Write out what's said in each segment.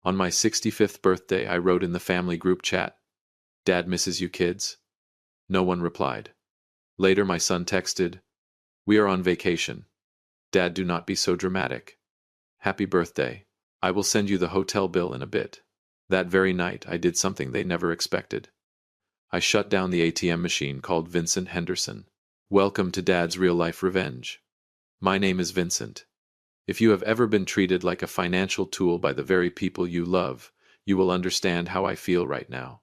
On my 65th birthday, I wrote in the family group chat, "Dad misses you kids." No one replied. Later, my son texted, "We are on vacation. Dad, do not be so dramatic. Happy birthday. I will send you the hotel bill in a bit." That very night, I did something they never expected. I shut down the ATM machine called Vincent Henderson. Welcome to Dad's real-life revenge. My name is Vincent. If you have ever been treated like a financial tool by the very people you love, you will understand how I feel right now.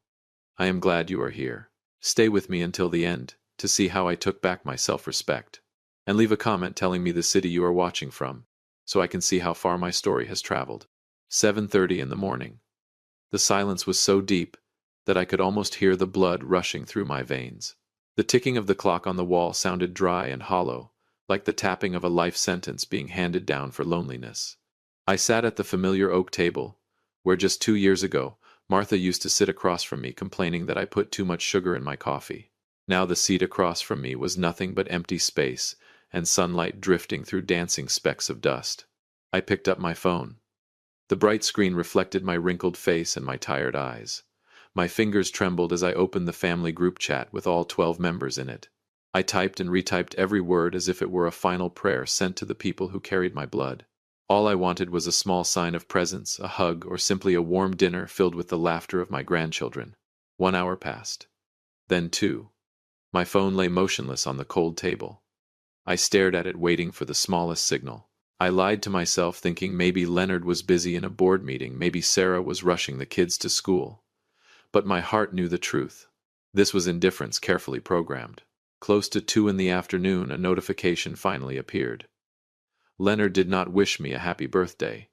I am glad you are here. Stay with me until the end to see how I took back my self-respect. And leave a comment telling me the city you are watching from, so I can see how far my story has traveled. 7:30 in the morning. The silence was so deep that I could almost hear the blood rushing through my veins. The ticking of the clock on the wall sounded dry and hollow, like the tapping of a life sentence being handed down for loneliness. I sat at the familiar oak table, where just 2 years ago, Martha used to sit across from me complaining that I put too much sugar in my coffee. Now the seat across from me was nothing but empty space and sunlight drifting through dancing specks of dust. I picked up my phone. The bright screen reflected my wrinkled face and my tired eyes. My fingers trembled as I opened the family group chat with all 12 members in it. I typed and retyped every word as if it were a final prayer sent to the people who carried my blood. All I wanted was a small sign of presence, a hug, or simply a warm dinner filled with the laughter of my grandchildren. 1 hour passed. Then 2. My phone lay motionless on the cold table. I stared at it, waiting for the smallest signal. I lied to myself, thinking maybe Leonard was busy in a board meeting, maybe Sarah was rushing the kids to school. But my heart knew the truth. This was indifference carefully programmed. Close to 2 in the afternoon, a notification finally appeared. Leonard did not wish me a happy birthday.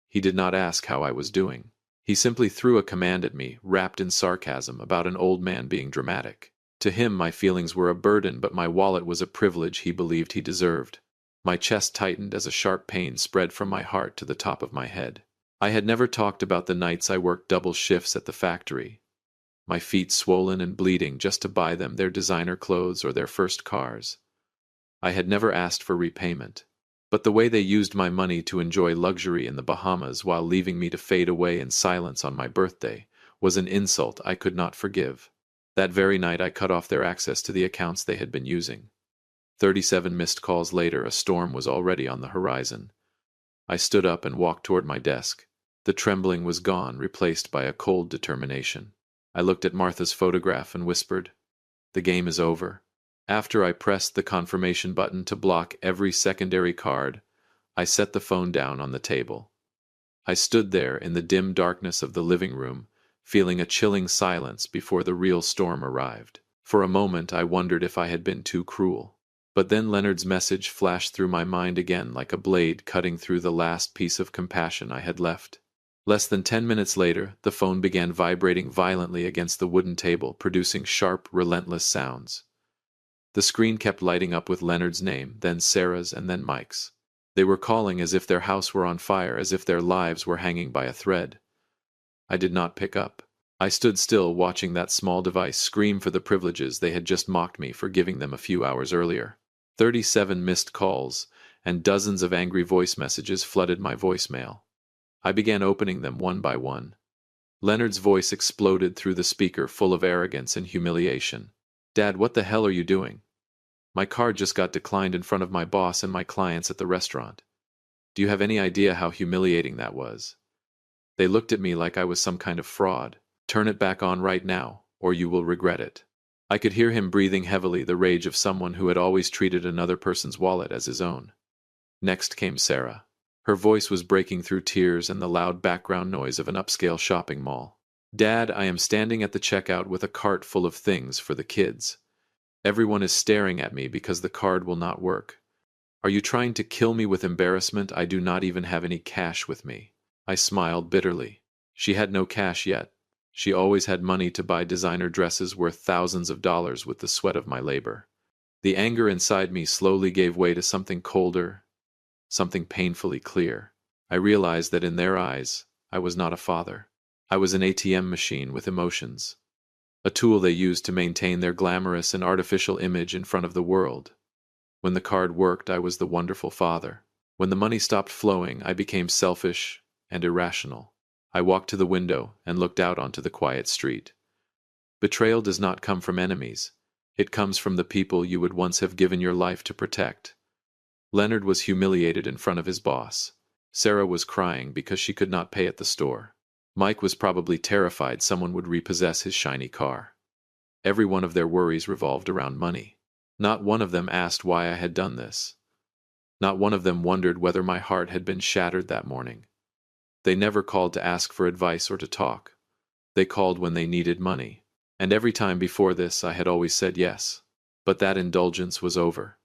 He did not ask how I was doing. He simply threw a command at me, wrapped in sarcasm, about an old man being dramatic. To him, my feelings were a burden, but my wallet was a privilege he believed he deserved. My chest tightened as a sharp pain spread from my heart to the top of my head. I had never talked about the nights I worked double shifts at the factory, my feet swollen and bleeding just to buy them their designer clothes or their first cars. I had never asked for repayment. But the way they used my money to enjoy luxury in the Bahamas while leaving me to fade away in silence on my birthday was an insult I could not forgive. That very night I cut off their access to the accounts they had been using. 37 missed calls later, a storm was already on the horizon. I stood up and walked toward my desk. The trembling was gone, replaced by a cold determination. I looked at Martha's photograph and whispered, "The game is over." After I pressed the confirmation button to block every secondary card, I set the phone down on the table. I stood there in the dim darkness of the living room, feeling a chilling silence before the real storm arrived. For a moment I wondered if I had been too cruel. But then Leonard's message flashed through my mind again like a blade cutting through the last piece of compassion I had left. Less than 10 minutes later, the phone began vibrating violently against the wooden table, producing sharp, relentless sounds. The screen kept lighting up with Leonard's name, then Sarah's, and then Mike's. They were calling as if their house were on fire, as if their lives were hanging by a thread. I did not pick up. I stood still, watching that small device scream for the privileges they had just mocked me for giving them a few hours earlier. 37 missed calls, and dozens of angry voice messages flooded my voicemail. I began opening them one by one. Leonard's voice exploded through the speaker, full of arrogance and humiliation. "Dad, what the hell are you doing? My card just got declined in front of my boss and my clients at the restaurant. Do you have any idea how humiliating that was? They looked at me like I was some kind of fraud. Turn it back on right now, or you will regret it." I could hear him breathing heavily, the rage of someone who had always treated another person's wallet as his own. Next came Sarah. Her voice was breaking through tears and the loud background noise of an upscale shopping mall. "Dad, I am standing at the checkout with a cart full of things for the kids. Everyone is staring at me because the card will not work. Are you trying to kill me with embarrassment? I do not even have any cash with me." I smiled bitterly. She had no cash yet. She always had money to buy designer dresses worth thousands of dollars with the sweat of my labor. The anger inside me slowly gave way to something colder, something painfully clear. I realized that in their eyes, I was not a father. I was an ATM machine with emotions. A tool they used to maintain their glamorous and artificial image in front of the world. When the card worked, I was the wonderful father. When the money stopped flowing, I became selfish and irrational. I walked to the window and looked out onto the quiet street. Betrayal does not come from enemies. It comes from the people you would once have given your life to protect. Leonard was humiliated in front of his boss. Sarah was crying because she could not pay at the store. Mike was probably terrified someone would repossess his shiny car. Every one of their worries revolved around money. Not one of them asked why I had done this. Not one of them wondered whether my heart had been shattered that morning. They never called to ask for advice or to talk. They called when they needed money. And every time before this I had always said yes. But that indulgence was over.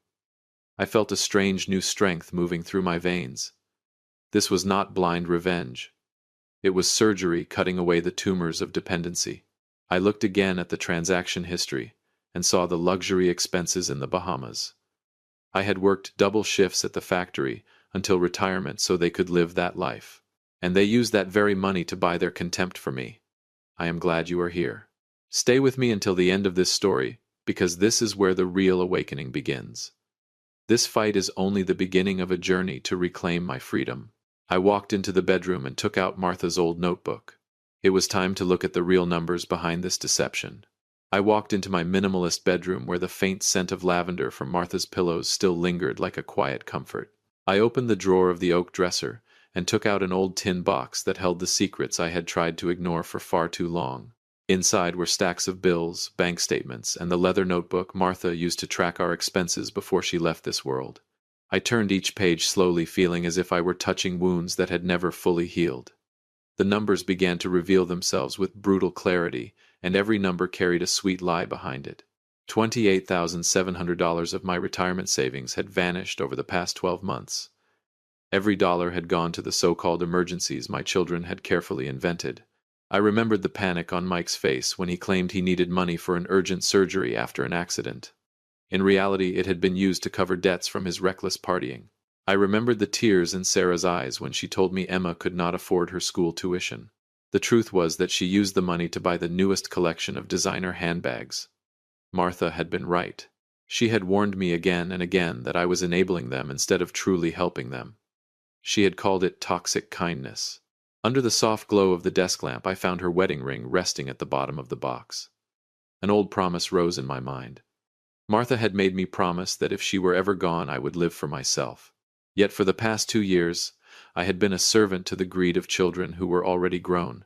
I felt a strange new strength moving through my veins. This was not blind revenge. It was surgery cutting away the tumors of dependency. I looked again at the transaction history and saw the luxury expenses in the Bahamas. I had worked double shifts at the factory until retirement so they could live that life. And they used that very money to buy their contempt for me. I am glad you are here. Stay with me until the end of this story, because this is where the real awakening begins. This fight is only the beginning of a journey to reclaim my freedom. I walked into the bedroom and took out Martha's old notebook. It was time to look at the real numbers behind this deception. I walked into my minimalist bedroom where the faint scent of lavender from Martha's pillows still lingered like a quiet comfort. I opened the drawer of the oak dresser and took out an old tin box that held the secrets I had tried to ignore for far too long. Inside were stacks of bills, bank statements, and the leather notebook Martha used to track our expenses before she left this world. I turned each page slowly, feeling as if I were touching wounds that had never fully healed. The numbers began to reveal themselves with brutal clarity, and every number carried a sweet lie behind it. $28,700 of my retirement savings had vanished over the past 12 months. Every dollar had gone to the so-called emergencies my children had carefully invented. I remembered the panic on Mike's face when he claimed he needed money for an urgent surgery after an accident. In reality, it had been used to cover debts from his reckless partying. I remembered the tears in Sarah's eyes when she told me Emma could not afford her school tuition. The truth was that she used the money to buy the newest collection of designer handbags. Martha had been right. She had warned me again and again that I was enabling them instead of truly helping them. She had called it toxic kindness. Under the soft glow of the desk lamp, I found her wedding ring resting at the bottom of the box. An old promise rose in my mind. Martha had made me promise that if she were ever gone, I would live for myself. Yet for the past 2 years, I had been a servant to the greed of children who were already grown.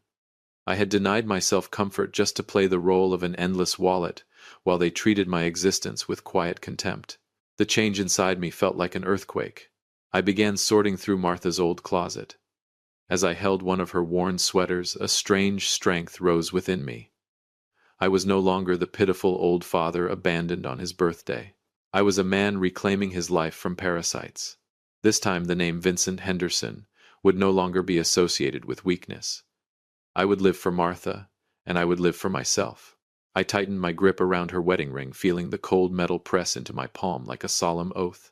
I had denied myself comfort just to play the role of an endless wallet, while they treated my existence with quiet contempt. The change inside me felt like an earthquake. I began sorting through Martha's old closet. As I held one of her worn sweaters, a strange strength rose within me. I was no longer the pitiful old father abandoned on his birthday. I was a man reclaiming his life from parasites. This time the name Vincent Henderson would no longer be associated with weakness. I would live for Martha, and I would live for myself. I tightened my grip around her wedding ring, feeling the cold metal press into my palm like a solemn oath.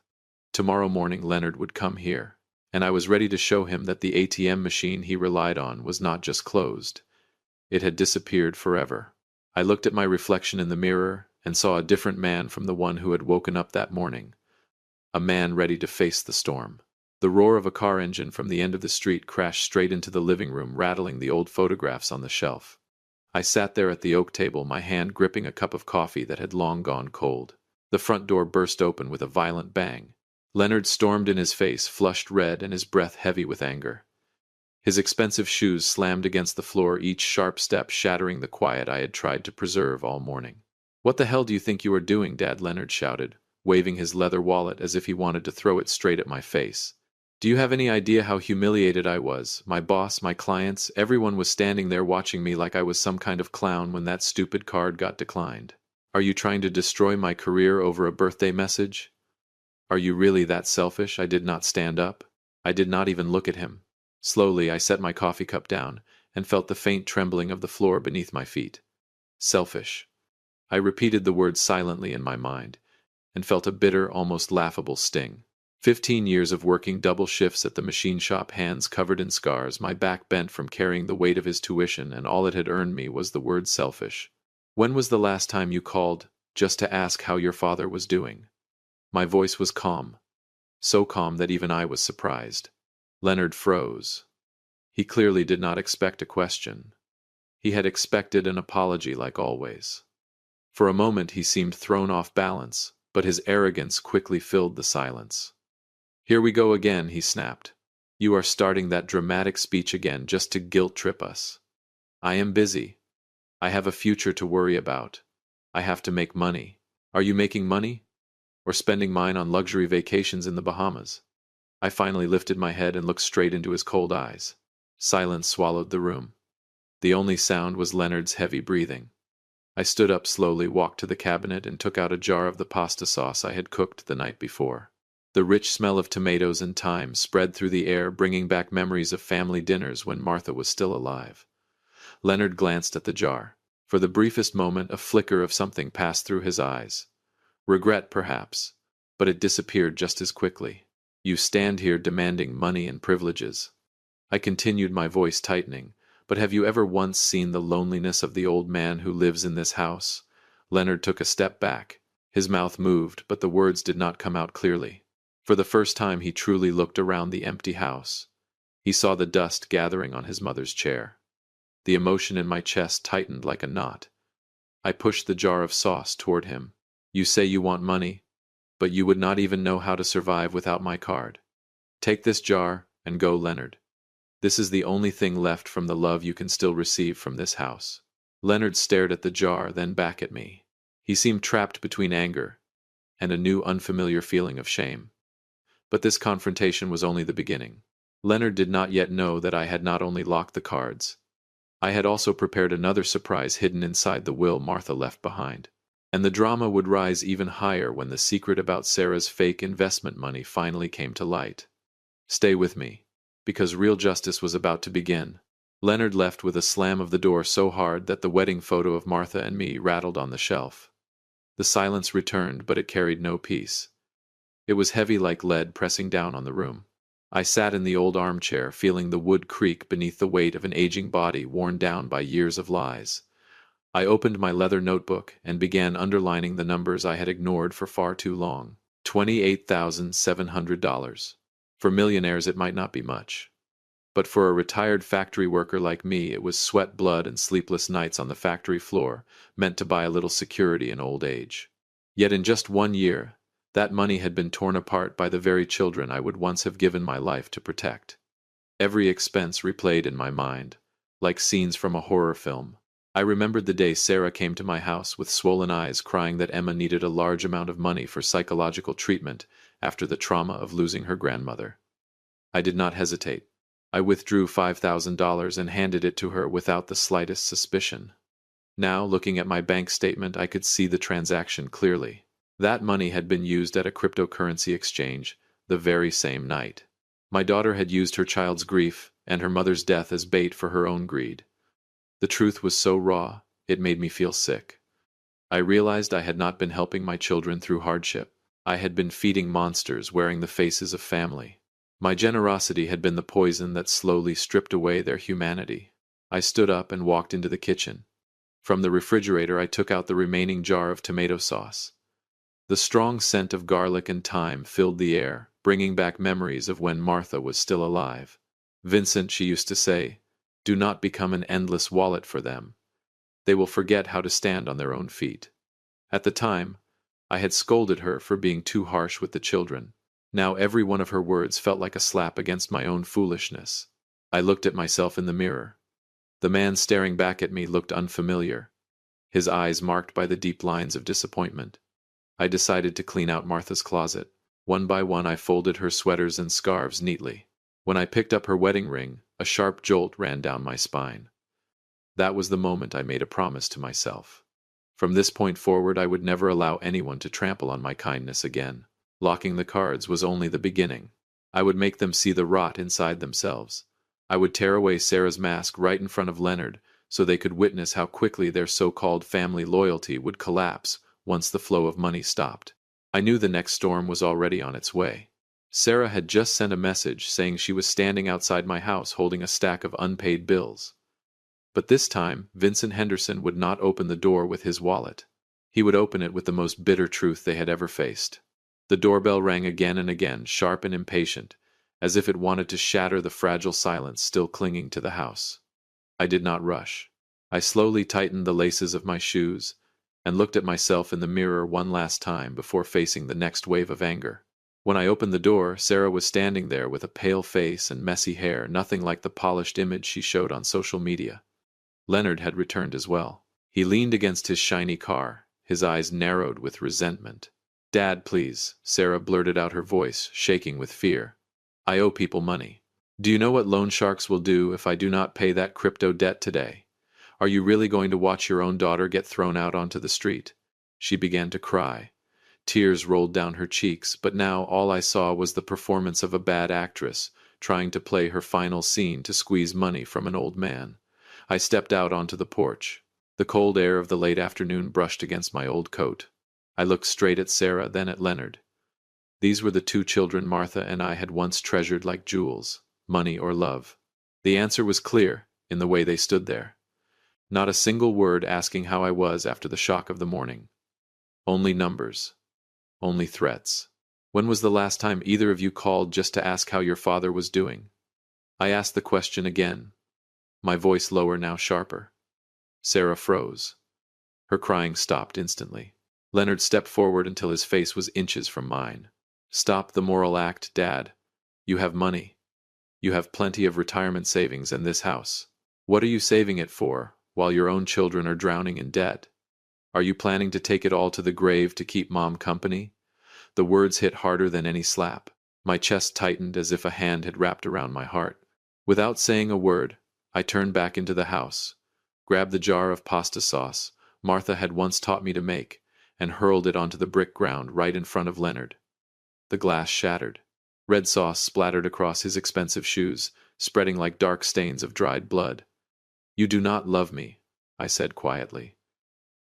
Tomorrow morning Leonard would come here, and I was ready to show him that the ATM machine he relied on was not just closed. It had disappeared forever. I looked at my reflection in the mirror and saw a different man from the one who had woken up that morning. A man ready to face the storm. The roar of a car engine from the end of the street crashed straight into the living room, rattling the old photographs on the shelf. I sat there at the oak table, my hand gripping a cup of coffee that had long gone cold. The front door burst open with a violent bang. Leonard stormed in, his face flushed red and his breath heavy with anger. His expensive shoes slammed against the floor, each sharp step shattering the quiet I had tried to preserve all morning. "What the hell do you think you are doing, Dad?" Leonard shouted, waving his leather wallet as if he wanted to throw it straight at my face. "Do you have any idea how humiliated I was? My boss, my clients, everyone was standing there watching me like I was some kind of clown when that stupid card got declined. Are you trying to destroy my career over a birthday message? Are you really that selfish?" I did not stand up. I did not even look at him. Slowly, I set my coffee cup down and felt the faint trembling of the floor beneath my feet. Selfish. I repeated the word silently in my mind and felt a bitter, almost laughable sting. 15 years of working double shifts at the machine shop, hands covered in scars, my back bent from carrying the weight of his tuition, and all it had earned me was the word selfish. "When was the last time you called just to ask how your father was doing?" My voice was calm, so calm that even I was surprised. Leonard froze. He clearly did not expect a question. He had expected an apology like always. For a moment he seemed thrown off balance, but his arrogance quickly filled the silence. "Here we go again," he snapped. "You are starting that dramatic speech again just to guilt-trip us. I am busy. I have a future to worry about. I have to make money. Are you making money? Or spending mine on luxury vacations in the Bahamas?" I finally lifted my head and looked straight into his cold eyes. Silence swallowed the room. The only sound was Leonard's heavy breathing. I stood up slowly, walked to the cabinet, and took out a jar of the pasta sauce I had cooked the night before. The rich smell of tomatoes and thyme spread through the air, bringing back memories of family dinners when Martha was still alive. Leonard glanced at the jar. For the briefest moment, a flicker of something passed through his eyes. Regret, perhaps, but it disappeared just as quickly. "You stand here demanding money and privileges." I continued, my voice tightening. "But have you ever once seen the loneliness of the old man who lives in this house?" Leonard took a step back. His mouth moved, but the words did not come out clearly. For the first time he truly looked around the empty house. He saw the dust gathering on his mother's chair. The emotion in my chest tightened like a knot. I pushed the jar of sauce toward him. "You say you want money, but you would not even know how to survive without my card. Take this jar and go, Leonard. This is the only thing left from the love you can still receive from this house." Leonard stared at the jar, then back at me. He seemed trapped between anger and a new unfamiliar feeling of shame. But this confrontation was only the beginning. Leonard did not yet know that I had not only locked the cards, I had also prepared another surprise hidden inside the will Martha left behind. And the drama would rise even higher when the secret about Sarah's fake investment money finally came to light. Stay with me, because real justice was about to begin. Leonard left with a slam of the door so hard that the wedding photo of Martha and me rattled on the shelf. The silence returned, but it carried no peace. It was heavy like lead pressing down on the room. I sat in the old armchair, feeling the wood creak beneath the weight of an aging body worn down by years of lies. I opened my leather notebook and began underlining the numbers I had ignored for far too long. $28,700. For millionaires it might not be much. But for a retired factory worker like me, it was sweat, blood, and sleepless nights on the factory floor, meant to buy a little security in old age. Yet in just 1 year, that money had been torn apart by the very children I would once have given my life to protect. Every expense replayed in my mind, like scenes from a horror film. I remembered the day Sarah came to my house with swollen eyes, crying that Emma needed a large amount of money for psychological treatment after the trauma of losing her grandmother. I did not hesitate. I withdrew $5,000 and handed it to her without the slightest suspicion. Now, looking at my bank statement, I could see the transaction clearly. That money had been used at a cryptocurrency exchange the very same night. My daughter had used her child's grief and her mother's death as bait for her own greed. The truth was so raw, it made me feel sick. I realized I had not been helping my children through hardship. I had been feeding monsters wearing the faces of family. My generosity had been the poison that slowly stripped away their humanity. I stood up and walked into the kitchen. From the refrigerator I took out the remaining jar of tomato sauce. The strong scent of garlic and thyme filled the air, bringing back memories of when Martha was still alive. "Vincent," she used to say, "do not become an endless wallet for them. They will forget how to stand on their own feet." At the time, I had scolded her for being too harsh with the children. Now every one of her words felt like a slap against my own foolishness. I looked at myself in the mirror. The man staring back at me looked unfamiliar, his eyes marked by the deep lines of disappointment. I decided to clean out Martha's closet. One by one I folded her sweaters and scarves neatly. When I picked up her wedding ring, a sharp jolt ran down my spine. That was the moment I made a promise to myself. From this point forward I would never allow anyone to trample on my kindness again. Locking the cards was only the beginning. I would make them see the rot inside themselves. I would tear away Sarah's mask right in front of Leonard so they could witness how quickly their so-called family loyalty would collapse once the flow of money stopped. I knew the next storm was already on its way. Sarah had just sent a message saying she was standing outside my house holding a stack of unpaid bills. But this time, Vincent Henderson would not open the door with his wallet. He would open it with the most bitter truth they had ever faced. The doorbell rang again and again, sharp and impatient, as if it wanted to shatter the fragile silence still clinging to the house. I did not rush. I slowly tightened the laces of my shoes and looked at myself in the mirror one last time before facing the next wave of anger. When I opened the door, Sarah was standing there with a pale face and messy hair, nothing like the polished image she showed on social media. Leonard had returned as well. He leaned against his shiny car, his eyes narrowed with resentment. "Dad, please," Sarah blurted out, her voice shaking with fear. "I owe people money. Do you know what loan sharks will do if I do not pay that crypto debt today? Are you really going to watch your own daughter get thrown out onto the street?" She began to cry. Tears rolled down her cheeks, but now all I saw was the performance of a bad actress trying to play her final scene to squeeze money from an old man. I stepped out onto the porch. The cold air of the late afternoon brushed against my old coat. I looked straight at Sarah, then at Leonard. These were the two children Martha and I had once treasured like jewels, money or love. The answer was clear in the way they stood there. Not a single word asking how I was after the shock of the morning. Only numbers. Only threats. "When was the last time either of you called just to ask how your father was doing?" I asked the question again, my voice lower, now sharper. Sarah froze. Her crying stopped instantly. Leonard stepped forward until his face was inches from mine. "Stop the moral act, Dad. You have money. You have plenty of retirement savings in this house. What are you saving it for, while your own children are drowning in debt? Are you planning to take it all to the grave to keep Mom company?" The words hit harder than any slap. My chest tightened as if a hand had wrapped around my heart. Without saying a word, I turned back into the house, grabbed the jar of pasta sauce Martha had once taught me to make, and hurled it onto the brick ground right in front of Leonard. The glass shattered. Red sauce splattered across his expensive shoes, spreading like dark stains of dried blood. "You do not love me," I said quietly.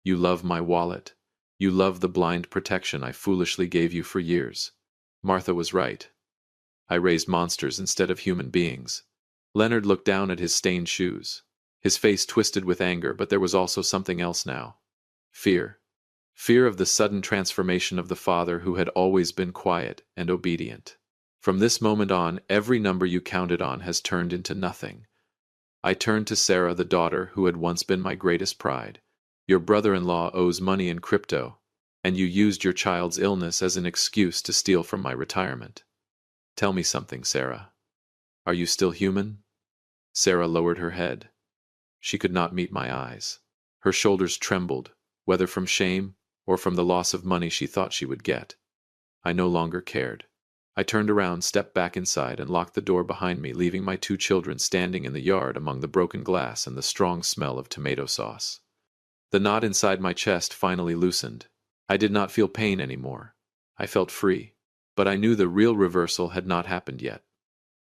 "You love my wallet. You love the blind protection I foolishly gave you for years." Martha was right. I raised monsters instead of human beings. Leonard looked down at his stained shoes. His face twisted with anger, but there was also something else now. Fear. Fear of the sudden transformation of the father who had always been quiet and obedient. "From this moment on, every number you counted on has turned into nothing." I turned to Sarah, the daughter who had once been my greatest pride. "Your brother-in-law owes money in crypto, and you used your child's illness as an excuse to steal from my retirement. Tell me something, Sarah. Are you still human?" Sarah lowered her head. She could not meet my eyes. Her shoulders trembled, whether from shame or from the loss of money she thought she would get. I no longer cared. I turned around, stepped back inside, and locked the door behind me, leaving my two children standing in the yard among the broken glass and the strong smell of tomato sauce. The knot inside my chest finally loosened. I did not feel pain anymore. I felt free. But I knew the real reversal had not happened yet.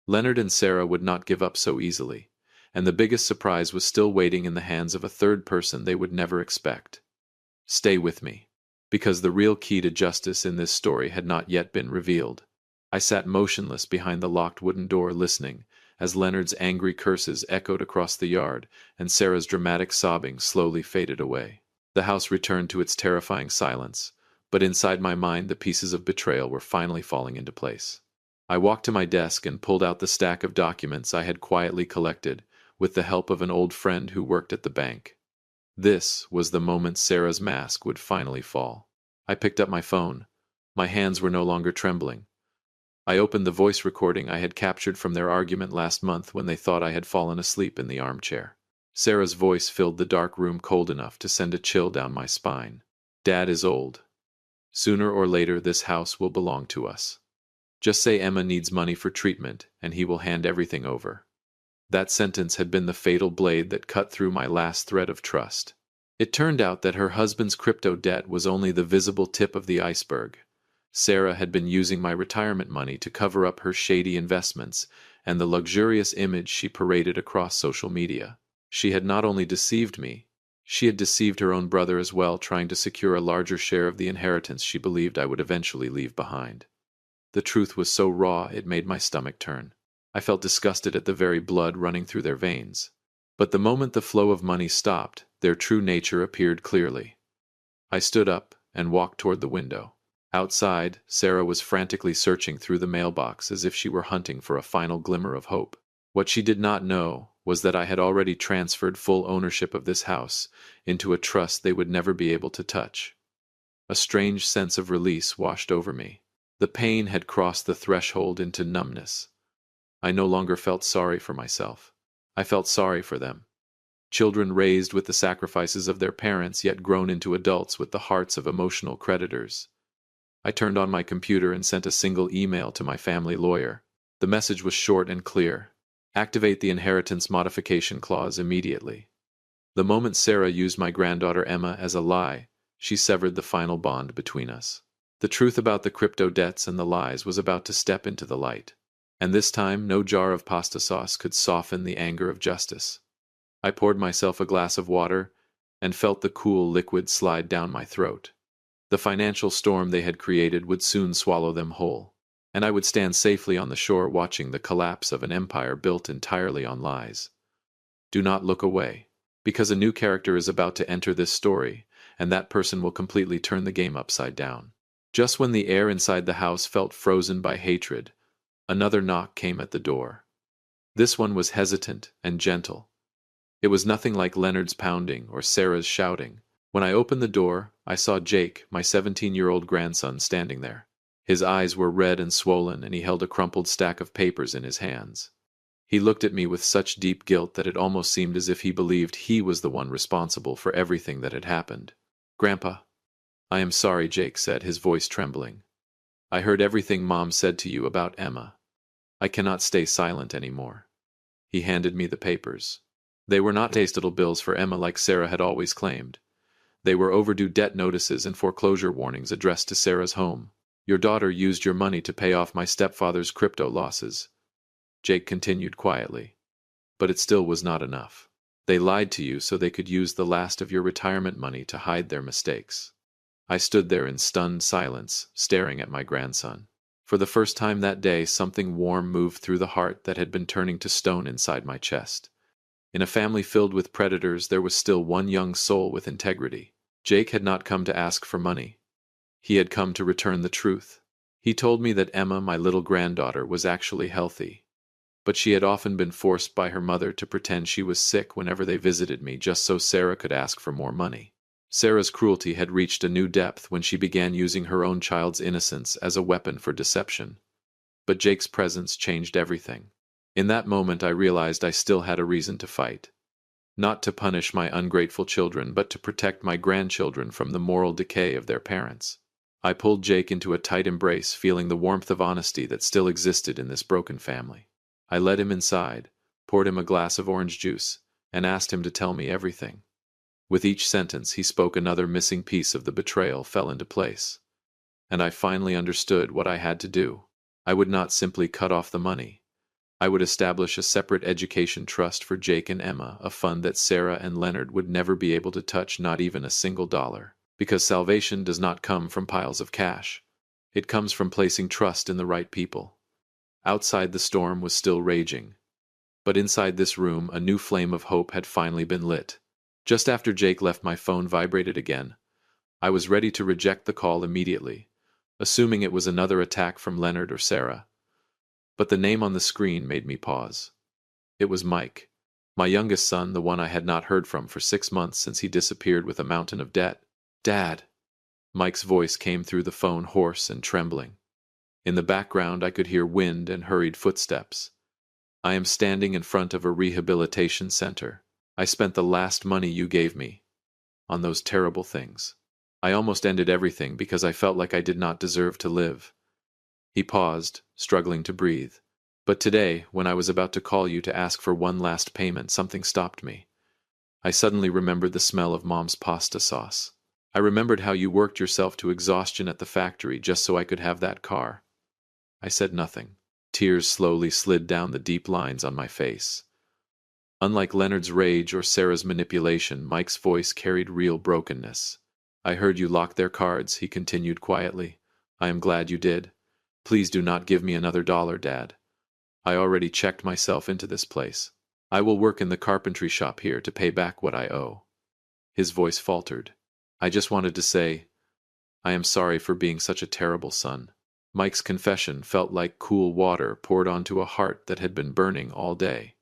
Leonard and Sarah would not give up so easily, and the biggest surprise was still waiting in the hands of a third person they would never expect. Stay with me, because the real key to justice in this story had not yet been revealed. I sat motionless behind the locked wooden door, listening as Leonard's angry curses echoed across the yard and Sarah's dramatic sobbing slowly faded away. The house returned to its terrifying silence, but inside my mind the pieces of betrayal were finally falling into place. I walked to my desk and pulled out the stack of documents I had quietly collected with the help of an old friend who worked at the bank. This was the moment Sarah's mask would finally fall. I picked up my phone. My hands were no longer trembling. I opened the voice recording I had captured from their argument last month when they thought I had fallen asleep in the armchair. Sarah's voice filled the dark room cold enough to send a chill down my spine. "Dad is old. Sooner or later this house will belong to us. Just say Emma needs money for treatment and he will hand everything over." That sentence had been the fatal blade that cut through my last thread of trust. It turned out that her husband's crypto debt was only the visible tip of the iceberg. Sarah had been using my retirement money to cover up her shady investments and the luxurious image she paraded across social media. She had not only deceived me, she had deceived her own brother as well, trying to secure a larger share of the inheritance she believed I would eventually leave behind. The truth was so raw it made my stomach turn. I felt disgusted at the very blood running through their veins. But the moment the flow of money stopped, their true nature appeared clearly. I stood up and walked toward the window. Outside, Sarah was frantically searching through the mailbox as if she were hunting for a final glimmer of hope. What she did not know was that I had already transferred full ownership of this house into a trust they would never be able to touch. A strange sense of release washed over me. The pain had crossed the threshold into numbness. I no longer felt sorry for myself. I felt sorry for them. Children raised with the sacrifices of their parents, yet grown into adults with the hearts of emotional creditors. I turned on my computer and sent a single email to my family lawyer. The message was short and clear. Activate the inheritance modification clause immediately. The moment Sarah used my granddaughter Emma as a lie, she severed the final bond between us. The truth about the crypto debts and the lies was about to step into the light. And this time, no jar of pasta sauce could soften the anger of justice. I poured myself a glass of water and felt the cool liquid slide down my throat. The financial storm they had created would soon swallow them whole, and I would stand safely on the shore watching the collapse of an empire built entirely on lies. Do not look away, because a new character is about to enter this story, and that person will completely turn the game upside down. Just when the air inside the house felt frozen by hatred, another knock came at the door. This one was hesitant and gentle. It was nothing like Leonard's pounding or Sarah's shouting. When I opened the door, I saw Jake, my 17-year-old grandson, standing there. His eyes were red and swollen, and he held a crumpled stack of papers in his hands. He looked at me with such deep guilt that it almost seemed as if he believed he was the one responsible for everything that had happened. "Grandpa." "I am sorry," Jake said, his voice trembling. "I heard everything Mom said to you about Emma. I cannot stay silent anymore." He handed me the papers. They were not little bills for Emma like Sarah had always claimed. They were overdue debt notices and foreclosure warnings addressed to Sarah's home. "Your daughter used your money to pay off my stepfather's crypto losses," Jake continued quietly. "But it still was not enough. They lied to you so they could use the last of your retirement money to hide their mistakes." I stood there in stunned silence, staring at my grandson. For the first time that day, something warm moved through the heart that had been turning to stone inside my chest. In a family filled with predators, there was still one young soul with integrity. Jake had not come to ask for money. He had come to return the truth. He told me that Emma, my little granddaughter, was actually healthy, but she had often been forced by her mother to pretend she was sick whenever they visited me just so Sarah could ask for more money. Sarah's cruelty had reached a new depth when she began using her own child's innocence as a weapon for deception. But Jake's presence changed everything. In that moment I realized I still had a reason to fight. Not to punish my ungrateful children, but to protect my grandchildren from the moral decay of their parents. I pulled Jake into a tight embrace, feeling the warmth of honesty that still existed in this broken family. I led him inside, poured him a glass of orange juice, and asked him to tell me everything. With each sentence he spoke, another missing piece of the betrayal fell into place. And I finally understood what I had to do. I would not simply cut off the money. I would establish a separate education trust for Jake and Emma, a fund that Sarah and Leonard would never be able to touch, not even a single dollar. Because salvation does not come from piles of cash. It comes from placing trust in the right people. Outside, the storm was still raging. But inside this room, a new flame of hope had finally been lit. Just after Jake left, my phone vibrated again. I was ready to reject the call immediately, assuming it was another attack from Leonard or Sarah. But the name on the screen made me pause. It was Mike, my youngest son, the one I had not heard from for 6 months since he disappeared with a mountain of debt. "Dad." Mike's voice came through the phone, hoarse and trembling. In the background I could hear wind and hurried footsteps. "I am standing in front of a rehabilitation center. I spent the last money you gave me on those terrible things. I almost ended everything because I felt like I did not deserve to live." He paused, struggling to breathe. "But today, when I was about to call you to ask for one last payment, something stopped me. I suddenly remembered the smell of Mom's pasta sauce. I remembered how you worked yourself to exhaustion at the factory just so I could have that car." I said nothing. Tears slowly slid down the deep lines on my face. Unlike Leonard's rage or Sarah's manipulation, Mike's voice carried real brokenness. "I heard you lock their cards," he continued quietly. "I am glad you did. Please do not give me another dollar, Dad. I already checked myself into this place. I will work in the carpentry shop here to pay back what I owe." His voice faltered. "I just wanted to say, I am sorry for being such a terrible son. Mike's confession felt like cool water poured onto a heart that had been burning all day.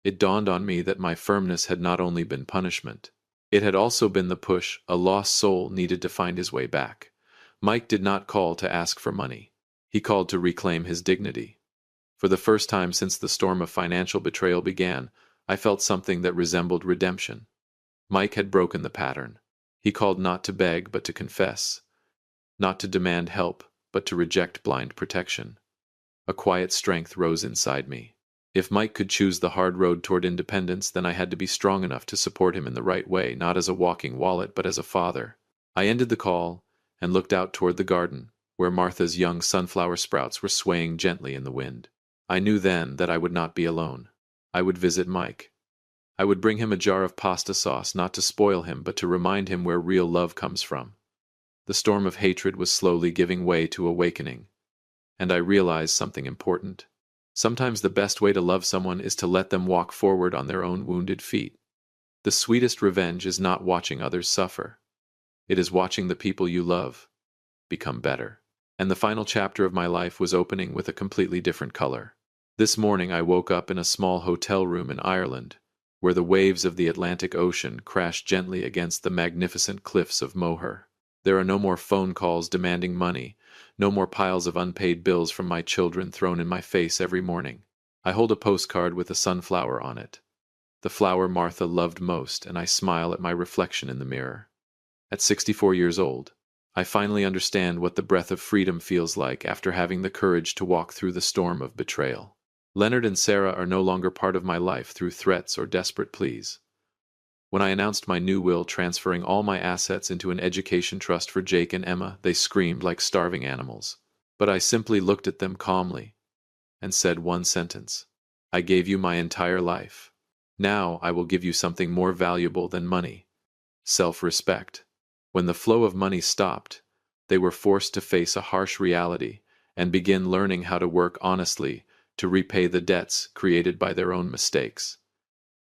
It dawned on me that my firmness had not only been punishment, it had also been the push a lost soul needed to find his way back. Mike did not call to ask for money. He called to reclaim his dignity. For the first time since the storm of financial betrayal began, I felt something that resembled redemption. Mike had broken the pattern. He called not to beg, but to confess, not to demand help, but to reject blind protection. A quiet strength rose inside me. If Mike could choose the hard road toward independence, then I had to be strong enough to support him in the right way, not as a walking wallet, but as a father. I ended the call and looked out toward the garden, where Martha's young sunflower sprouts were swaying gently in the wind. I knew then that I would not be alone. I would visit Mike. I would bring him a jar of pasta sauce, not to spoil him, but to remind him where real love comes from. The storm of hatred was slowly giving way to awakening, and I realized something important. Sometimes the best way to love someone is to let them walk forward on their own wounded feet. The sweetest revenge is not watching others suffer. It is watching the people you love become better. And the final chapter of my life was opening with a completely different color. This morning I woke up in a small hotel room in Ireland, where the waves of the Atlantic Ocean crashed gently against the magnificent cliffs of Moher. There are no more phone calls demanding money, no more piles of unpaid bills from my children thrown in my face every morning. I hold a postcard with a sunflower on it, the flower Martha loved most, and I smile at my reflection in the mirror. At 64 years old, I finally understand what the breath of freedom feels like after having the courage to walk through the storm of betrayal. Leonard and Sarah are no longer part of my life through threats or desperate pleas. When I announced my new will transferring all my assets into an education trust for Jake and Emma, they screamed like starving animals. But I simply looked at them calmly and said one sentence. I gave you my entire life. Now I will give you something more valuable than money: self-respect. When the flow of money stopped, they were forced to face a harsh reality and begin learning how to work honestly to repay the debts created by their own mistakes.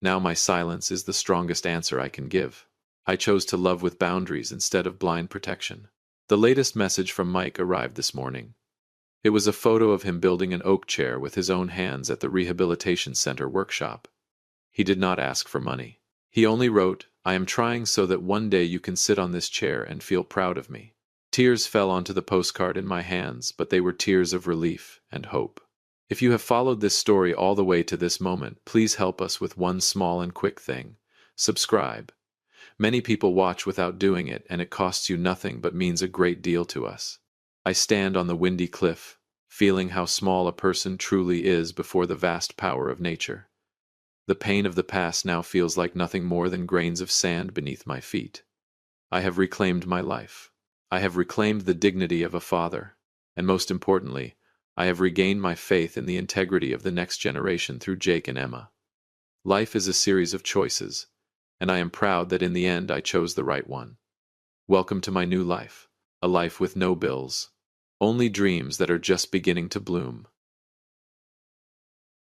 Now my silence is the strongest answer I can give. I chose to love with boundaries instead of blind protection. The latest message from Mike arrived this morning. It was a photo of him building an oak chair with his own hands at the rehabilitation center workshop. He did not ask for money. He only wrote, "I am trying so that one day you can sit on this chair and feel proud of me." Tears fell onto the postcard in my hands, but they were tears of relief and hope. If you have followed this story all the way to this moment, please help us with one small and quick thing. Subscribe. Many people watch without doing it, and it costs you nothing but means a great deal to us. I stand on the windy cliff, feeling how small a person truly is before the vast power of nature. The pain of the past now feels like nothing more than grains of sand beneath my feet. I have reclaimed my life. I have reclaimed the dignity of a father, and most importantly, I have regained my faith in the integrity of the next generation through Jake and Emma. Life is a series of choices, and I am proud that in the end I chose the right one. Welcome to my new life, a life with no bills, only dreams that are just beginning to bloom.